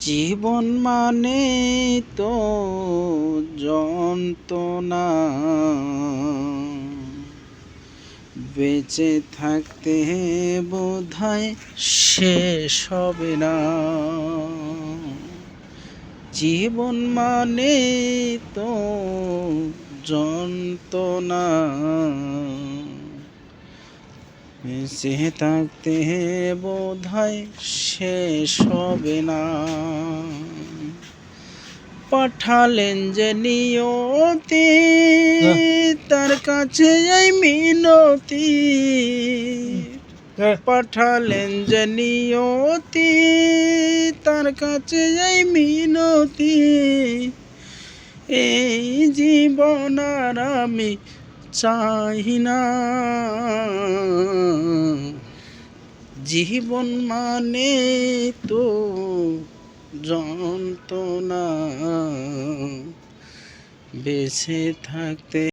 জীবন মানে তো যন্ত্রণা, বেঁচে থাকতে বোধহয় শেষ হবে না। জীবন মানে তো যন্ত্রণা, বেঁচে থাকতে বোধহয় শেষ হবে না। পাঠালেন যে নিয়তি, তার কাছে এই মিনতি। পাঠালেন যে নিয়তি, তার কাছে এই মিনতি। এই জীবন আর আমি চাই না। জীবন মানে তো যন্ত্রণা, বেঁচে থাকতে